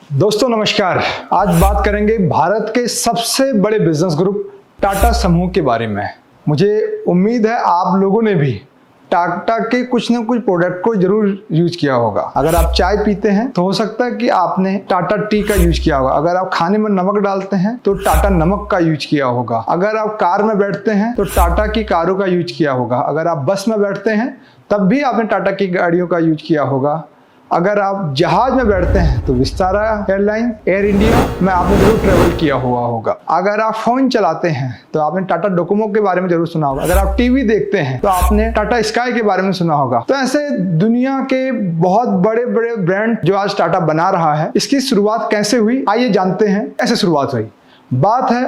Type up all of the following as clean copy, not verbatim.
दोस्तों नमस्कार। आज बात करेंगे भारत के सबसे बड़े बिजनेस ग्रुप टाटा समूह के बारे में। मुझे उम्मीद है आप लोगों ने भी टाटा के कुछ न कुछ प्रोडक्ट को जरूर यूज किया होगा। अगर आप चाय पीते हैं तो हो सकता है कि आपने टाटा टी का यूज किया होगा। अगर आप खाने में नमक डालते हैं तो टाटा नमक का यूज किया होगा। अगर आप कार में बैठते हैं तो टाटा की कारों का यूज किया होगा। अगर आप बस में बैठते हैं तब भी आपने टाटा की गाड़ियों का यूज किया होगा। अगर आप जहाज में बैठते हैं तो विस्तारा एयरलाइन, एयर इंडिया में आपने जरूर ट्रेवल किया हुआ होगा। अगर आप फोन चलाते हैं तो आपने टाटा डोकोमो के बारे में जरूर सुना होगा। अगर आप टीवी देखते हैं तो आपने टाटा स्काई के बारे में सुना होगा। तो ऐसे दुनिया के बहुत बड़े बड़े ब्रांड जो आज टाटा बना रहा है, इसकी शुरुआत कैसे हुई आइए जानते हैं। ऐसे शुरुआत हुई, बात है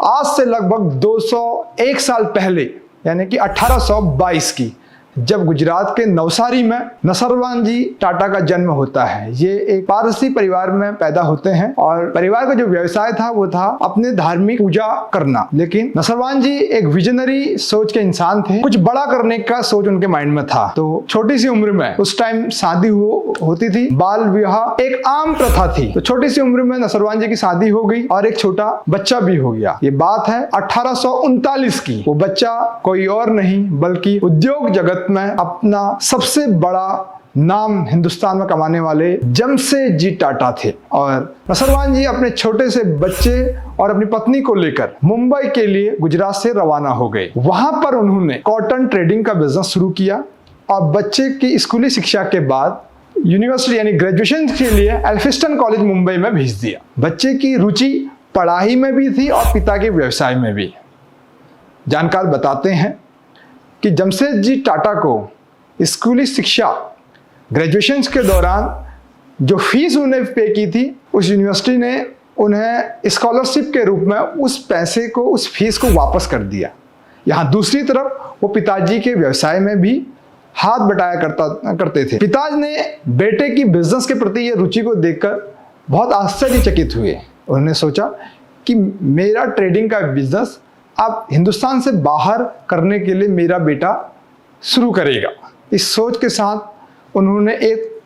आज से लगभग 201 साल पहले, यानी कि 1822 की, जब गुजरात के नवसारी में नसरवान जी टाटा का जन्म होता है। ये एक पारसी परिवार में पैदा होते हैं और परिवार का जो व्यवसाय था वो था अपने धार्मिक पूजा करना। लेकिन नसरवान जी एक विजनरी सोच के इंसान थे, कुछ बड़ा करने का सोच उनके माइंड में था। तो छोटी सी उम्र में उस टाइम शादी होती थी, बाल विवाह एक आम प्रथा थी। तो छोटी सी उम्र में नसरवान जी की शादी हो गई और एक छोटा बच्चा भी हो गया। ये बात है 1839 की। वो बच्चा कोई और नहीं बल्कि उद्योग जगत में अपना सबसे बड़ा नाम हिंदुस्तान में कमाने वाले जमशेद जी टाटा थे। और नसरवान जी अपने छोटे से बच्चे और अपनी पत्नी को लेकर मुंबई के लिए गुजरात से रवाना हो गए। वहां पर उन्होंने कॉटन ट्रेडिंग का बिजनेस शुरू किया और बच्चे की स्कूली शिक्षा के बाद यूनिवर्सिटी यानी ग्रेजुएशन के लिए एल्फिस्टन कॉलेज मुंबई में भेज दिया। बच्चे की रुचि पढ़ाई में भी थी और पिता के व्यवसाय में भी। जानकार बताते हैं कि जमशेद जी टाटा को स्कूली शिक्षा ग्रेजुएशन के दौरान जो फीस उन्हें पे की थी, उस यूनिवर्सिटी ने उन्हें स्कॉलरशिप के रूप में उस पैसे को, उस फीस को वापस कर दिया। यहाँ दूसरी तरफ वो पिताजी के व्यवसाय में भी हाथ बटाया करते थे। पिताजी ने बेटे की बिजनेस के प्रति ये रुचि को देखकर बहुत आश्चर्यचकित हुए। उन्होंने सोचा कि मेरा ट्रेडिंग का बिजनेस अब हिंदुस्तान से बाहर करने के लिए मेरा बेटा शुरू करेगा। इस सोच के साथ उन्होंने एक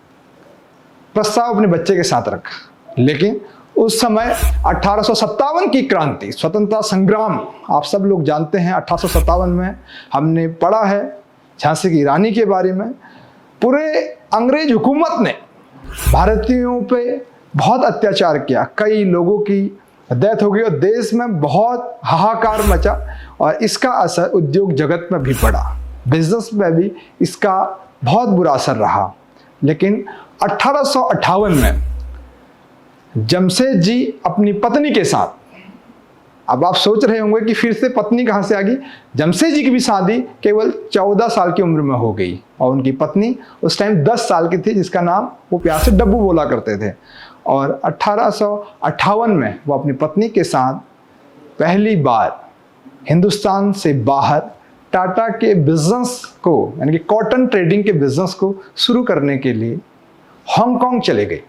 प्रस्ताव अपने बच्चे के साथ रखा। लेकिन उस समय 1857 की क्रांति, स्वतंत्रता संग्राम आप सब लोग जानते हैं। 1857 में हमने पढ़ा है झांसी की रानी के बारे में। पूरे अंग्रेज हुकूमत ने भारतीयों पे बहुत अत्याचार किया, कई लोगों की डेथ हो गई और देश में बहुत हाहाकार मचा और इसका असर उद्योग जगत में भी पड़ा, बिजनेस में भी इसका बहुत बुरा असर रहा। लेकिन 1858 में जमशेद जी अपनी पत्नी के साथ, अब आप सोच रहे होंगे कि फिर से पत्नी कहाँ से आ गई। जमशेद जी की भी शादी केवल 14 साल की उम्र में हो गई और उनकी पत्नी उस टाइम 10 साल की थी, जिसका नाम वो प्यार से डब्बू बोला करते थे। और 1858 में वो अपनी पत्नी के साथ पहली बार हिंदुस्तान से बाहर टाटा के बिजनेस को, यानी कि कॉटन ट्रेडिंग के बिजनेस को शुरू करने के लिए हांगकांग चले गए।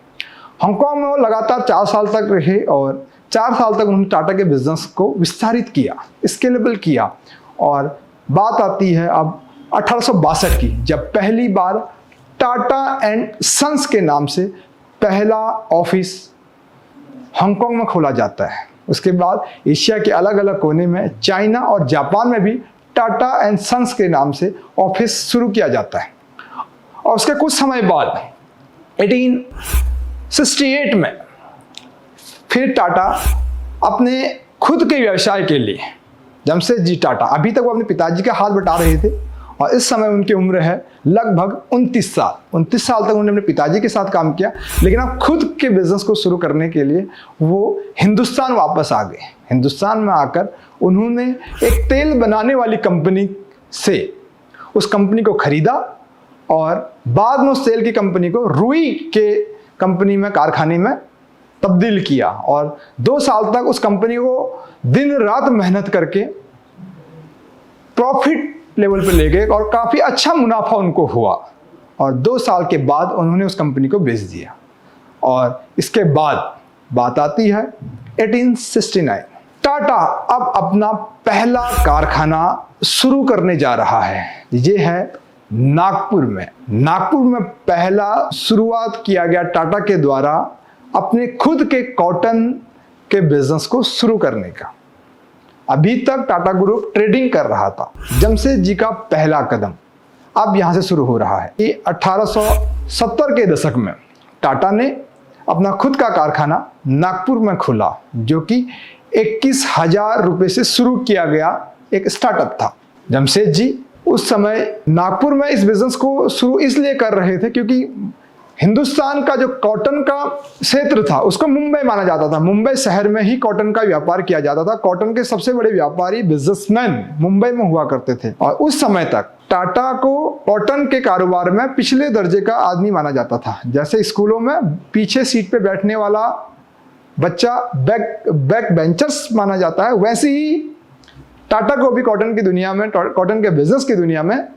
हांगकांग में वो लगातार 4 साल तक रहे और 4 साल तक उन्होंने टाटा के बिजनेस को विस्तारित किया, स्केलेबल किया। और बात आती है अब 1862 की, जब पहली बार टाटा एंड सन्स के नाम से पहला ऑफिस हांगकांग में खोला जाता है। उसके बाद एशिया के अलग अलग कोने में, चाइना और जापान में भी टाटा एंड सन्स के नाम से ऑफिस शुरू किया जाता है। और उसके कुछ समय बाद 1868 में फिर टाटा अपने खुद के व्यवसाय के लिए, जमशेद जी टाटा, अभी तक वो अपने पिताजी का हाथ बटा रहे थे और इस समय उनकी उम्र है लगभग 29 साल। 29 साल तक उन्होंने अपने पिताजी के साथ काम किया, लेकिन अब खुद के बिजनेस को शुरू करने के लिए वो हिंदुस्तान वापस आ गए। हिंदुस्तान में आकर उन्होंने एक तेल बनाने वाली कंपनी से उस कंपनी को खरीदा और बाद में उस तेल की कंपनी को रुई के कंपनी में, कारखाने में तब्दील किया और 2 साल तक उस कंपनी को दिन रात मेहनत करके प्रॉफिट लेवल पे ले गए और काफ़ी अच्छा मुनाफा उनको हुआ। और 2 साल के बाद उन्होंने उस कंपनी को बेच दिया। और इसके बाद बात आती है 1869। टाटा अब अपना पहला कारखाना शुरू करने जा रहा है। ये है नागपुर में। नागपुर में पहला शुरुआत किया गया टाटा के द्वारा अपने खुद के कॉटन के बिजनेस को शुरू करने का। अभी तक टाटा ग्रुप ट्रेडिंग कर रहा था। जमशेद जी का पहला कदम अब यहाँ से शुरू हो रहा है कि 1870 के दशक में टाटा ने अपना खुद का कारखाना नागपुर में खोला, जो कि 21,000 रुपये से शुरू किया गया एक स्टार्टअप था। जमशेद जी उस समय नागपुर में इस बिजनेस को शुरू इसलिए कर रहे थे क्योंकि हिंदुस्तान का जो कॉटन का क्षेत्र था उसको मुंबई माना जाता था। मुंबई शहर में ही कॉटन का व्यापार किया जाता था। कॉटन के सबसे बड़े व्यापारी बिजनेसमैन मुंबई में हुआ करते थे और उस समय तक टाटा को कॉटन के कारोबार में पिछले दर्जे का आदमी माना जाता था। जैसे स्कूलों में पीछे सीट पे बैठने वाला बच्चा बैक बेंचर्स माना जाता है, वैसे ही टाटा को भी कॉटन की दुनिया में, कॉटन के बिजनेस की दुनिया में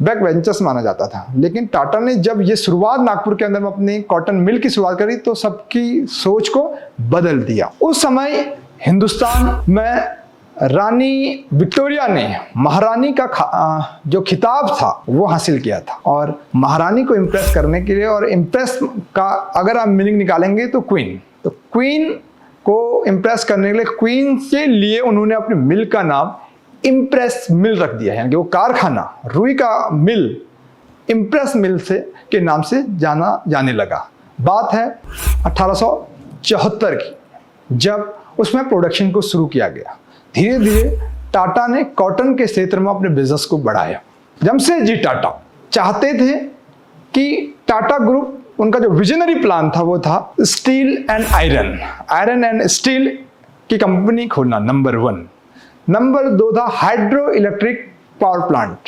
बैक बेंचर्स माना जाता था। लेकिन टाटा ने जब ये शुरुआत नागपुर के अंदर में अपनी कॉटन मिल की शुरुआत करी तो सबकी सोच को बदल दिया। उस समय हिंदुस्तान में रानी विक्टोरिया ने महारानी का जो खिताब था वो हासिल किया था, और महारानी को इम्प्रेस करने के लिए, और इम्प्रेस का अगर आप मीनिंग निकालेंगे तो क्वीन को इम्प्रेस करने के लिए, क्वीन के लिए उन्होंने अपने मिल का नाम इम्प्रेस मिल रख दिया है। यानी कि वो कारखाना रुई का मिल इम्प्रेस मिल से के नाम से जाना जाने लगा। बात है 1874 की, जब उसमें प्रोडक्शन को शुरू किया गया। धीरे धीरे टाटा ने कॉटन के क्षेत्र में अपने बिजनेस को बढ़ाया। जमशेद जी टाटा चाहते थे कि टाटा ग्रुप, उनका जो विजनरी प्लान था वो था steel and iron and steel की कंपनी खोलना, नंबर 1। नंबर 2 था हाइड्रो इलेक्ट्रिक पावर प्लांट,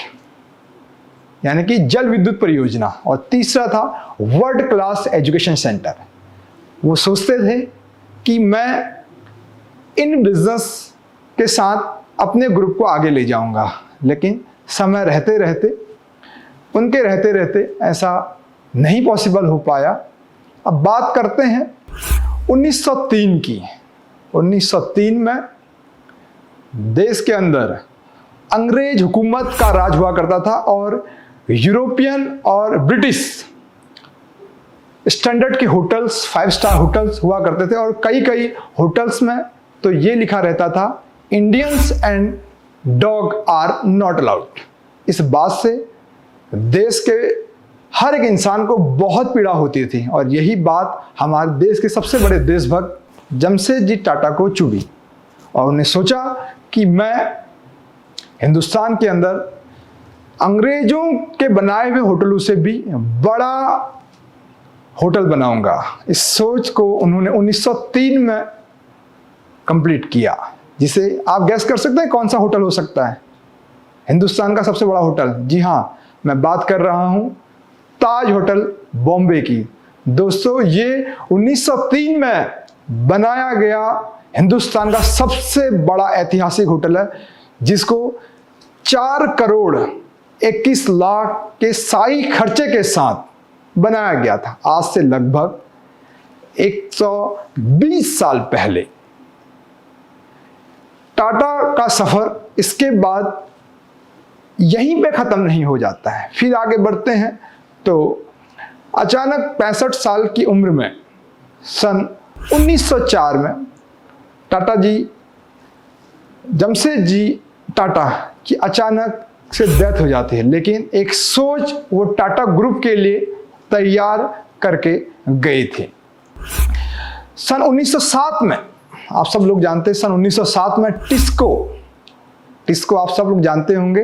यानी कि जल विद्युत परियोजना, और तीसरा था वर्ल्ड क्लास एजुकेशन सेंटर। वो सोचते थे कि मैं इन बिजनेस के साथ अपने ग्रुप को आगे ले जाऊंगा, लेकिन समय रहते रहते ऐसा नहीं पॉसिबल हो पाया। अब बात करते हैं 1903 की। 1903 में देश के अंदर अंग्रेज हुकूमत का राज हुआ करता था और यूरोपियन और ब्रिटिश स्टैंडर्ड के होटल्स, 5 स्टार होटल्स हुआ करते थे, और कई होटल्स में तो ये लिखा रहता था Indians and dog are not allowed. इस बात से देश के हर एक इंसान को बहुत पीड़ा होती थी, और यही बात हमारे देश के सबसे बड़े देशभक्त जमशेद जी टाटा को चुभी, और उन्हें सोचा कि मैं हिंदुस्तान के अंदर अंग्रेजों के बनाए हुए होटलों से भी बड़ा होटल बनाऊंगा। इस सोच को उन्होंने 1903 में कंप्लीट किया, जिसे आप गैस कर सकते हैं कौन सा होटल हो सकता है हिंदुस्तान का सबसे बड़ा होटल? जी हाँ, मैं बात कर रहा हूं ताज होटल बॉम्बे की। दोस्तों, ये 1903 में बनाया गया हिंदुस्तान का सबसे बड़ा ऐतिहासिक होटल है, जिसको 4 करोड़ 21 लाख के शाही खर्चे के साथ बनाया गया था, आज से लगभग 120 साल पहले। टाटा का सफर इसके बाद यहीं पे खत्म नहीं हो जाता है, फिर आगे बढ़ते हैं तो अचानक 65 साल की उम्र में सन 1904 में टाटा जी, जमशेद जी टाटा की अचानक से डेथ हो जाती है, लेकिन एक सोच वो टाटा ग्रुप के लिए तैयार करके गए थे। सन 1907 में, आप सब लोग जानते हैं, सन 1907 में टिस्को आप सब लोग जानते होंगे,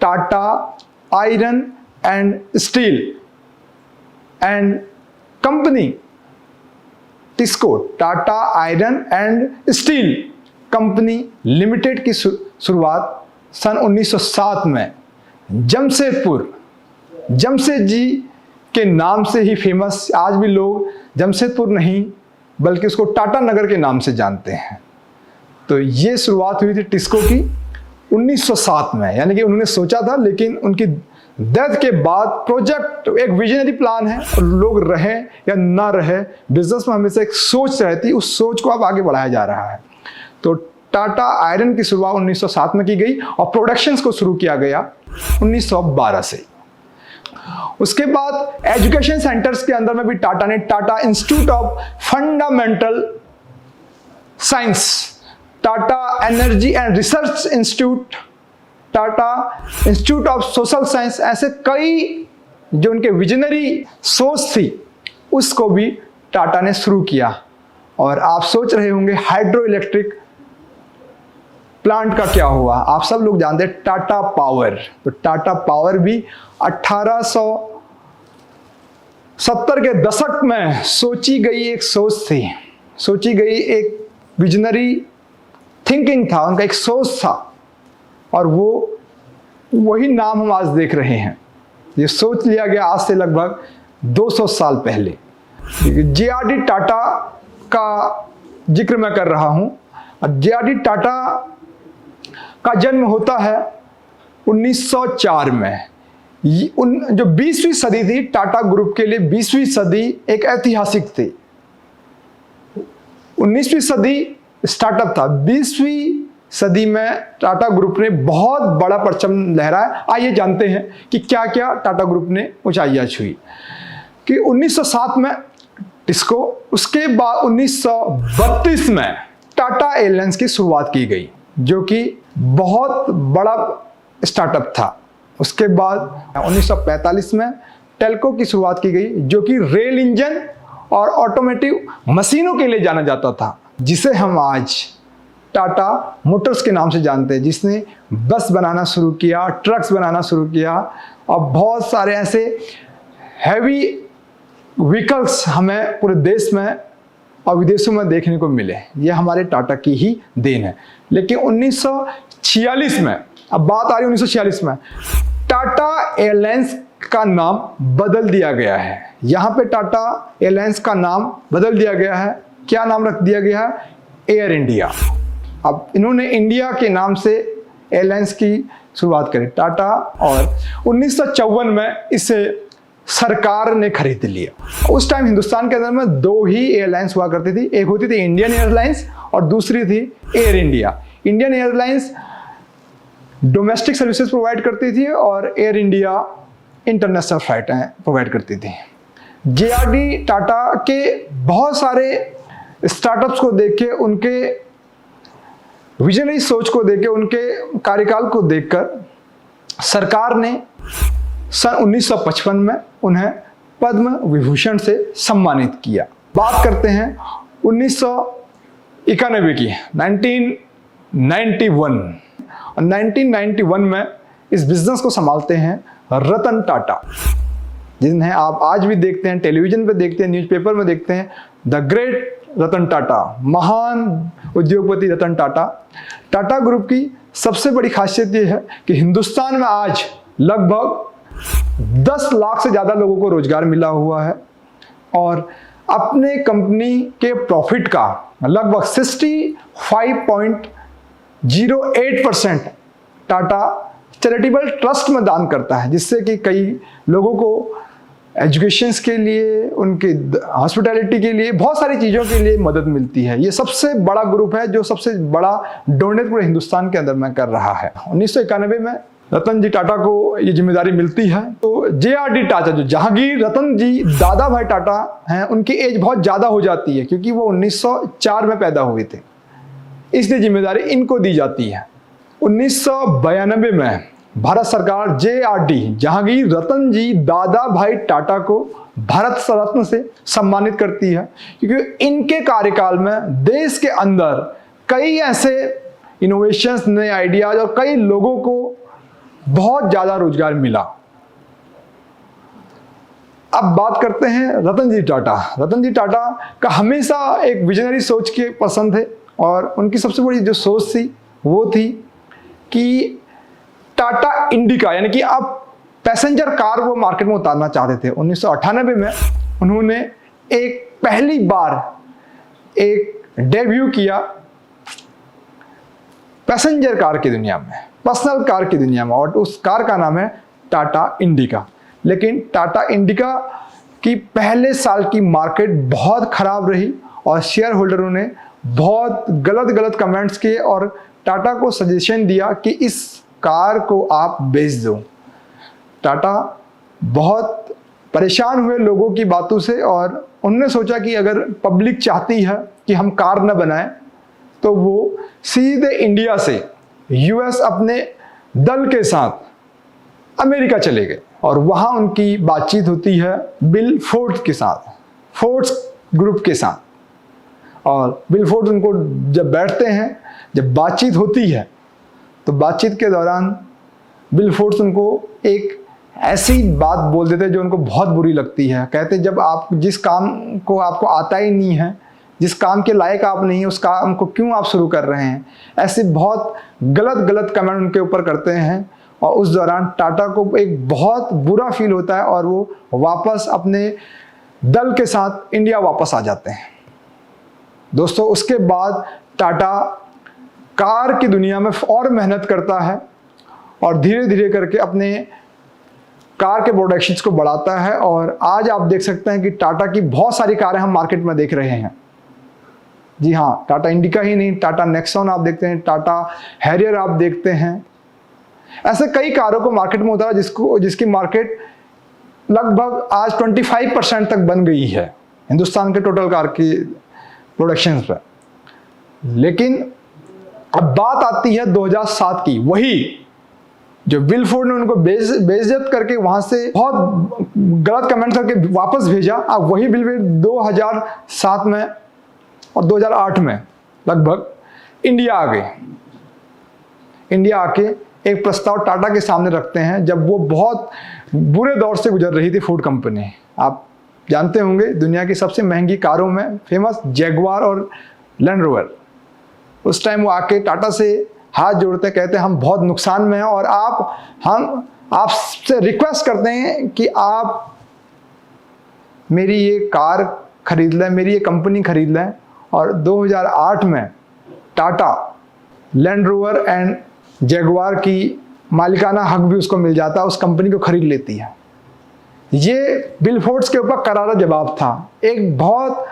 Tata iron and steel and company, TISCO Tata iron and steel company limited की शुरुआत सन 1907 में जमशेद जी के नाम से ही फेमस, आज भी लोग जमशेदपुर नहीं बल्कि उसको टाटा नगर के नाम से जानते हैं। तो ये शुरुआत हुई थी टिस्को की 1907 में, यानी कि उन्होंने सोचा था, लेकिन उनकी डेथ के बाद प्रोजेक्ट एक विजनरी प्लान है, और लोग रहे या ना रहे, बिजनेस में हमेशा एक सोच रहती है, उस सोच को अब आगे बढ़ाया जा रहा है। तो टाटा आयरन की शुरुआत 1907 में की गई और प्रोडक्शंस को शुरू किया गया 1912 से। उसके बाद एजुकेशन सेंटर्स के अंदर में भी टाटा ने Tata institute of fundamental science, Tata energy and research institute, Tata institute of social science, ऐसे कई जो उनके विजनरी सोच थी उसको भी टाटा ने शुरू किया। और आप सोच रहे होंगे हाइड्रो इलेक्ट्रिक प्लांट का क्या हुआ। आप सब लोग जानते हैं टाटा पावर। तो टाटा पावर भी 1870 के दशक में सोची गई एक सोच थी, सोची गई एक विजनरी थिंकिंग था, उनका एक सोच था, और वो वही नाम हम आज देख रहे हैं। ये सोच लिया गया आज से लगभग 200 साल पहले। जे.आर.डी. टाटा का जिक्र मैं कर रहा हूं। जे.आर.डी. टाटा का जन्म होता है 1904 में। जो 20वीं सदी थी टाटा ग्रुप के लिए, 20वीं सदी एक ऐतिहासिक थी। 19वीं सदी स्टार्टअप था, 20वीं सदी में टाटा ग्रुप ने बहुत बड़ा परचम लहराया। आइए जानते हैं कि क्या क्या टाटा ग्रुप ने ऊंचाइयां छुई। कि 1907 में टिस्को, उसके बाद 1932 में टाटा एयरलाइंस की शुरुआत की गई, जो कि बहुत बड़ा स्टार्टअप था। उसके बाद 1945 में टेल्को की शुरुआत की गई, जो कि रेल इंजन और ऑटोमेटिव मशीनों के लिए जाना जाता था, जिसे हम आज टाटा मोटर्स के नाम से जानते हैं, जिसने बस बनाना शुरू किया, ट्रक्स बनाना शुरू किया, और बहुत सारे ऐसे हैवी व्हीकल्स हमें पूरे देश में और विदेशों में देखने को मिले। ये हमारे टाटा की ही देन है। लेकिन 1946 में, अब बात आ रही है 1946 में, टाटा एयरलाइंस का नाम बदल दिया गया है। यहाँ पे टाटा एयरलाइंस का नाम बदल दिया गया है। क्या नाम रख दिया गया है? Air India. अब इन्होंने इंडिया के नाम से एयरलाइंस की शुरुआत करी टाटा, और 1954 में इसे सरकार ने खरीद लिया। उस टाइम हिंदुस्तान के अंदर में 2 ही एयरलाइंस हुआ करती थी। एक होती थी इंडियन एयरलाइंस और दूसरी थी air India. Indian airlines domestic services provide करती थी और एयर इंडिया इंटरनेशनल फ्लाइटें प्रोवाइड करती थी। जे.आर.डी. टाटा के बहुत सारे स्टार्टअप्स को देख के, उनके विजनरी सोच को देख के, उनके कार्यकाल को देखकर सरकार ने सन 1955 में उन्हें पद्म विभूषण से सम्मानित किया। बात करते हैं 1991 की, 1991। और 1991 में इस बिजनेस को संभालते हैं रतन टाटा, जिन्हें आप आज भी देखते हैं, टेलीविजन पे देखते हैं, न्यूज़पेपर में देखते हैं, द ग्रेट रतन टाटा, महान उद्योगपति रतन टाटा। टाटा ग्रुप की सबसे बड़ी खासियत यह है कि हिंदुस्तान में आज लगभग 10 लाख से ज़्यादा लोगों को रोजगार मिला हुआ है, और अपने कंपनी के प्रॉफिट का लगभग 65.08% टाटा चैरिटेबल ट्रस्ट में दान करता है, जिससे कि कई लोगों को एजुकेशंस के लिए, उनकी हॉस्पिटैलिटी के लिए, बहुत सारी चीज़ों के लिए मदद मिलती है। ये सबसे बड़ा ग्रुप है जो सबसे बड़ा डोनेट पूरे हिंदुस्तान के अंदर में कर रहा है। 1991 में रतन जी टाटा को ये जिम्मेदारी मिलती है। तो जे.आर.डी. टाटा, जो जहांगीर रतन जी दादा भाई टाटा हैं, उनकी एज बहुत ज़्यादा हो जाती है, क्योंकि वो 1904 में पैदा हुए थे, इसलिए जिम्मेदारी इनको दी जाती है। 1992 में भारत सरकार जे.आर.डी. जहांगीर रतन जी दादा भाई टाटा को भारत रत्न से सम्मानित करती है, क्योंकि इनके कार्यकाल में देश के अंदर कई ऐसे इनोवेशंस, नए आइडियाज और कई लोगों को बहुत ज्यादा रोजगार मिला। अब बात करते हैं रतन जी टाटा। रतन जी टाटा का हमेशा एक विजनरी सोच के पसंद थे, और उनकी सबसे बड़ी जो सोच थी वो थी कि टाटा इंडिका, यानी कि अब पैसेंजर कार वो मार्केट में उतारना चाहते थे। 1998 में उन्होंने एक पहली बार एक डेब्यू किया पैसेंजर कार की दुनिया में, पर्सनल कार की दुनिया में, और उस कार का नाम है टाटा इंडिका। लेकिन टाटा इंडिका की पहले साल की मार्केट बहुत खराब रही, और शेयर होल्डरों ने बहुत गलत कमेंट्स किए और टाटा को सजेशन दिया कि इस कार को आप बेच दो। टाटा बहुत परेशान हुए लोगों की बातों से और उन्होंने सोचा कि अगर पब्लिक चाहती है कि हम कार न बनाएं तो वो सीधे इंडिया से यूएस अपने दल के साथ अमेरिका चले गए और वहाँ उनकी बातचीत होती है बिल फोर्ड के साथ, फोर्ड्स ग्रुप के साथ। और बिल फोर्ड उनको जब बैठते हैं, जब बातचीत होती है तो बातचीत के दौरान बिल फोर्ड्स उनको एक ऐसी बात बोल देते जो उनको बहुत बुरी लगती है। कहते जब आप जिस काम को आपको आता ही नहीं है, जिस काम के लायक आप नहीं है, उस काम को क्यों आप शुरू कर रहे हैं। ऐसे बहुत गलत कमेंट उनके ऊपर करते हैं और उस दौरान टाटा को एक बहुत बुरा फील होता है और वो वापस अपने दल के साथ इंडिया वापस आ जाते हैं। दोस्तों, उसके बाद टाटा कार की दुनिया में और मेहनत करता है और धीरे धीरे करके अपने कार के प्रोडक्शंस को बढ़ाता है और आज आप देख सकते हैं कि टाटा की बहुत सारी कारें हम मार्केट में देख रहे हैं। जी हाँ, टाटा इंडिका ही नहीं, टाटा नेक्सॉन आप देखते हैं, टाटा हैरियर आप देखते हैं। ऐसे कई कारों को मार्केट में उतारा जिसकी मार्केट लगभग आज 25% तक बन गई है हिंदुस्तान के टोटल कार की प्रोडक्शंस पर। लेकिन अब बात आती है 2007 की, वही जो बिल फोर्ड ने उनको बेइज्जत करके वहां से बहुत गलत कमेंट करके वापस भेजा। अब वही बिल फोर्ड 2007 में और 2008 में लगभग इंडिया आ गए। इंडिया आके एक प्रस्ताव टाटा के सामने रखते हैं जब वो बहुत बुरे दौर से गुजर रही थी फूड कंपनी। आप जानते होंगे दुनिया की सबसे महंगी कारों में फेमस जैगवार और लैंड रोवर। उस टाइम वो आके टाटा से हाथ जोड़ते कहते हैं हम बहुत नुकसान में हैं और हम आपसे रिक्वेस्ट करते हैं कि आप मेरी ये कार खरीद लें, मेरी ये कंपनी खरीद लें। और 2008 में Tata land rover and Jaguar की मालिकाना हक भी उसको मिल जाता है, उस कंपनी को खरीद लेती है। ये बिल फोर्ड्स के ऊपर करारा जवाब था। एक बहुत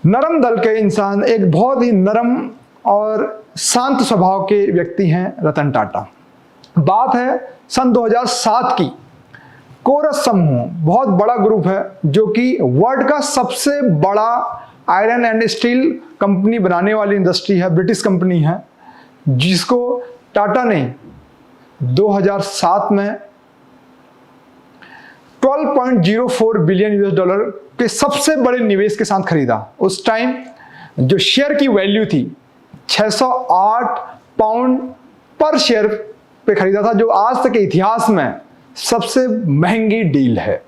नरम दल के इंसान, एक बहुत ही नरम और शांत स्वभाव के व्यक्ति हैं रतन टाटा। बात है सन 2007 की। कोरस समूह बहुत बड़ा ग्रुप है जो कि वर्ल्ड का सबसे बड़ा आयरन एंड स्टील कंपनी बनाने वाली इंडस्ट्री है, ब्रिटिश कंपनी है, जिसको टाटा ने 2007 में 12.04 बिलियन यूएस डॉलर के सबसे बड़े निवेश के साथ खरीदा। उस टाइम जो शेयर की वैल्यू थी 608 पाउंड पर शेयर पे खरीदा था, जो आज तक के इतिहास में सबसे महंगी डील है।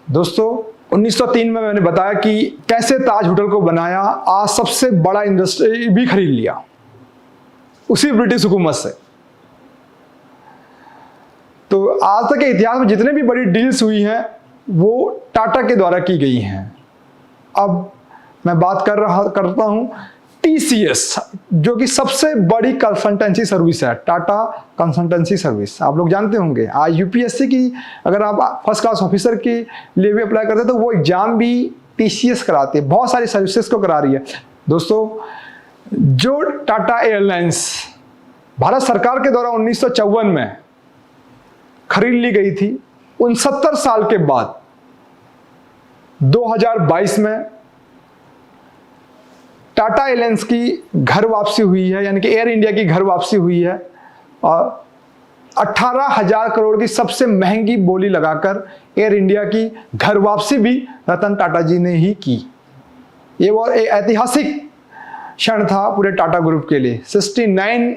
दोस्तों, 1903 में मैंने बताया कि कैसे ताज होटल को बनाया, आज सबसे बड़ा इंडस्ट्री भी खरीद लिया उसी ब्रिटिश हुकूमत से। तो आज तक के इतिहास में जितने भी बड़ी डील्स हुई हैं वो टाटा के द्वारा की गई हैं। अब मैं बात करता हूं टीसीएस, जो कि सबसे बड़ी कंसल्टेंसी सर्विस है, टाटा कंसल्टेंसी सर्विस। आप लोग जानते होंगे आज यूपीएससी की अगर आप फर्स्ट क्लास ऑफिसर के लिए भी अप्लाई करते हैं तो वो एग्जाम भी टीसीएस कराती है, बहुत सारी सर्विसेज को करा रही है। दोस्तों, जो टाटा एयरलाइंस भारत सरकार के द्वारा 1954 में खरीद ली गई थी, 69 साल के बाद 2022 में टाटा एयरलाइंस की घर वापसी हुई है, यानी कि एयर इंडिया की घर वापसी हुई है और 18,000 करोड़ की सबसे महंगी बोली लगाकर एयर इंडिया की घर वापसी भी रतन टाटा जी ने ही की। ये वो एक ऐतिहासिक क्षण था पूरे टाटा ग्रुप के लिए। 69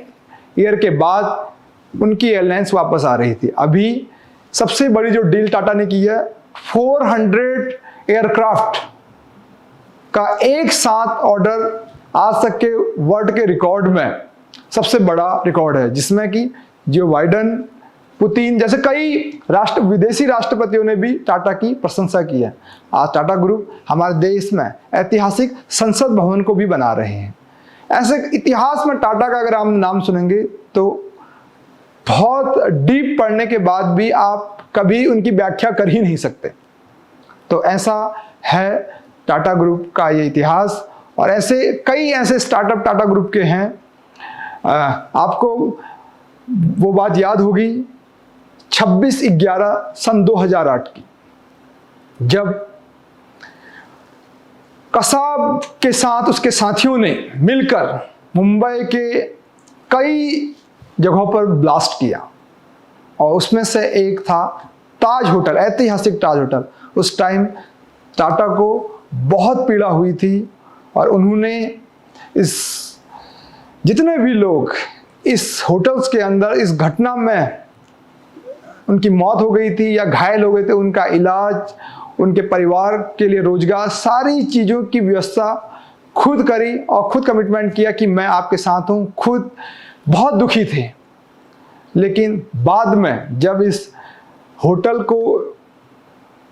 ईयर के बाद उनकी एयरलाइंस वापस आ रही थी। अभी सबसे बड़ी जो डील टाटा ने की है, 400 एयरक्राफ्ट का एक साथ ऑर्डर आज तक के वर्ल्ड के रिकॉर्ड में सबसे बड़ा रिकॉर्ड है, जिसमें कि जो बाइडेन, पुतिन जैसे कई विदेशी राष्ट्रपतियों ने भी टाटा की प्रशंसा की है। आज टाटा ग्रुप हमारे देश में ऐतिहासिक संसद भवन को भी बना रहे हैं। ऐसे इतिहास में टाटा का अगर आप नाम सुनेंगे तो बहुत डीप पढ़ने के बाद भी आप कभी उनकी व्याख्या कर ही नहीं सकते। तो ऐसा है टाटा ग्रुप का ये इतिहास। और ऐसे कई ऐसे स्टार्टअप टाटा ग्रुप के हैं। आपको वो बात याद होगी 26/11 सन 2008 की, जब कसाब के साथ उसके साथियों ने मिलकर मुंबई के कई जगहों पर ब्लास्ट किया और उसमें से एक था ताज होटल, ऐतिहासिक ताज होटल। उस टाइम टाटा को बहुत पीड़ा हुई थी और उन्होंने जितने भी लोग इस होटल्स के अंदर इस घटना में उनकी मौत हो गई थी या घायल हो गए थे, उनका इलाज, उनके परिवार के लिए रोजगार, सारी चीज़ों की व्यवस्था खुद करी और खुद कमिटमेंट किया कि मैं आपके साथ हूँ। खुद बहुत दुखी थे, लेकिन बाद में जब इस होटल को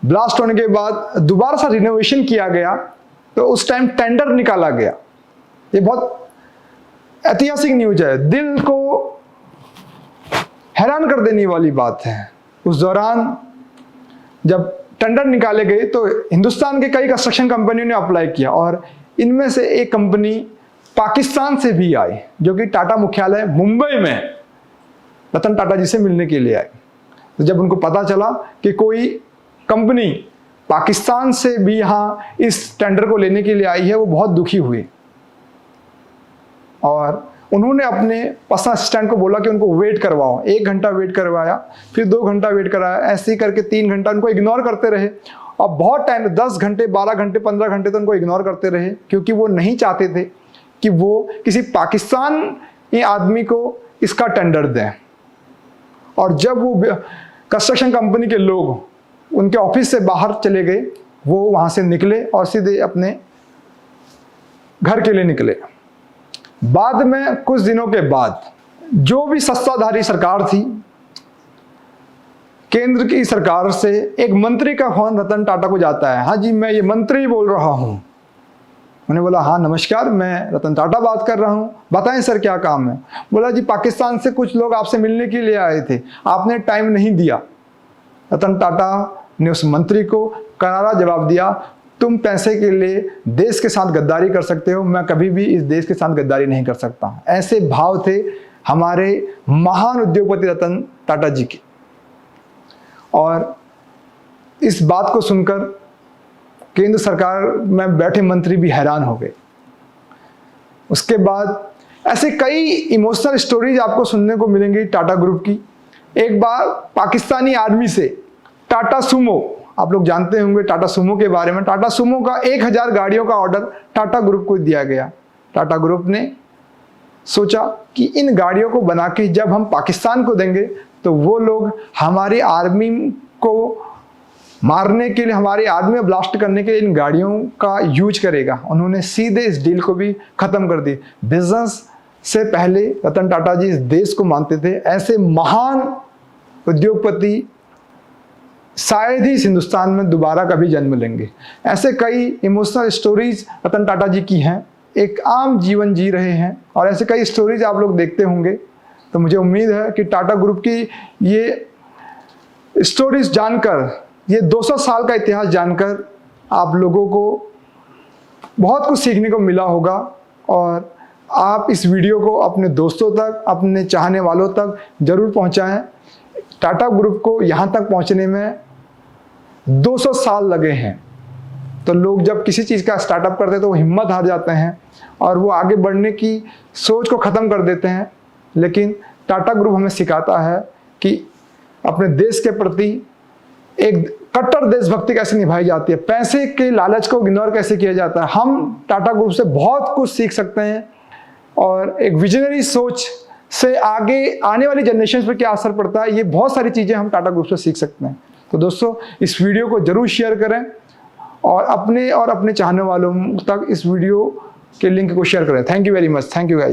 ब्लास्ट होने के बाद दोबारा से रिनोवेशन किया गया तो उस टाइम टेंडर निकाला गया। ये बहुत ऐतिहासिक न्यूज है, दिल को हैरान कर देने वाली बात है। उस दौरान जब टेंडर निकाले गए तो हिंदुस्तान के कई कंस्ट्रक्शन कंपनियों ने अप्लाई किया और इनमें से एक कंपनी पाकिस्तान से भी आई, जो कि टाटा मुख्यालय मुंबई में रतन टाटा जी से मिलने के लिए आए। तो जब उनको पता चला कि कोई कंपनी पाकिस्तान से भी यहाँ इस टेंडर को लेने के लिए आई है, वो बहुत दुखी हुए और उन्होंने अपने पर्सनल असिस्टेंट को बोला कि उनको वेट करवाओ। 1 घंटा वेट करवाया, फिर 2 घंटा वेट कराया, ऐसे ही करके 3 घंटा उनको इग्नोर करते रहे और बहुत टाइम 10 घंटे, 12 घंटे, 15 घंटे तो उनको इग्नोर करते रहे, क्योंकि वो नहीं चाहते थे कि वो किसी पाकिस्तानी आदमी को इसका टेंडर दें। और जब वो कंस्ट्रक्शन कंपनी के लोग उनके ऑफिस से बाहर चले गए, वो वहाँ से निकले और सीधे अपने घर के लिए निकले। बाद में कुछ दिनों के बाद जो भी सत्ताधारी सरकार थी, केंद्र की सरकार से एक मंत्री का फोन रतन टाटा को जाता है। हाँ जी, मैं ये मंत्री बोल रहा हूँ। मैंने बोला हाँ नमस्कार, मैं रतन टाटा बात कर रहा हूँ, बताएं सर क्या काम है। बोला जी पाकिस्तान से कुछ लोग आपसे मिलने के लिए आए थे, आपने टाइम नहीं दिया। रतन टाटा ने उस मंत्री को करारा जवाब दिया, तुम पैसे के लिए देश के साथ गद्दारी कर सकते हो, मैं कभी भी इस देश के साथ गद्दारी नहीं कर सकता। ऐसे भाव थे हमारे महान उद्योगपति रतन टाटा जी के। और इस बात को सुनकर केंद्र सरकार में बैठे मंत्री भी हैरान हो गए। उसके बाद ऐसे कई इमोशनल स्टोरीज आपको सुनने को मिलेंगी टाटा ग्रुप की। एक बार पाकिस्तानी आर्मी से टाटा सुमो, आप लोग जानते होंगे टाटा सुमो के बारे में, टाटा सुमो का 1000 गाड़ियों का ऑर्डर टाटा ग्रुप को दिया गया। टाटा ग्रुप ने सोचा कि इन गाड़ियों को बना के जब हम पाकिस्तान को देंगे तो वो लोग हमारी आर्मी को मारने के लिए, हमारी आर्मी में ब्लास्ट करने के लिए इन गाड़ियों का यूज करेगा। उन्होंने सीधे इस डील को भी खत्म कर दी। बिजनेस से पहले रतन टाटा जी इस देश को मानते थे। ऐसे महान उद्योगपति शायद ही इस हिंदुस्तान में दोबारा कभी जन्म लेंगे। ऐसे कई इमोशनल स्टोरीज रतन टाटा जी की हैं, एक आम जीवन जी रहे हैं और ऐसे कई स्टोरीज आप लोग देखते होंगे। तो मुझे उम्मीद है कि टाटा ग्रुप की ये स्टोरीज जानकर, ये 200 साल का इतिहास जानकर आप लोगों को बहुत कुछ सीखने को मिला होगा और आप इस वीडियो को अपने दोस्तों तक, अपने चाहने वालों तक जरूर पहुंचाएं। टाटा ग्रुप को यहाँ तक पहुँचने में 200 साल लगे हैं। तो लोग जब किसी चीज़ का स्टार्टअप करते हैं तो वो हिम्मत हार जाते हैं और वो आगे बढ़ने की सोच को ख़त्म कर देते हैं। लेकिन टाटा ग्रुप हमें सिखाता है कि अपने देश के प्रति एक कट्टर देशभक्ति कैसे निभाई जाती है, पैसे के लालच को इग्नोर कैसे किया जाता है। हम टाटा ग्रुप से बहुत कुछ सीख सकते हैं और एक विजनरी सोच से आगे आने वाली जनरेशन पर क्या असर पड़ता है, ये बहुत सारी चीज़ें हम टाटा ग्रुप से सीख सकते हैं। तो दोस्तों इस वीडियो को जरूर शेयर करें और अपने चाहने वालों तक इस वीडियो के लिंक को शेयर करें। Thank you very much. Thank you guys.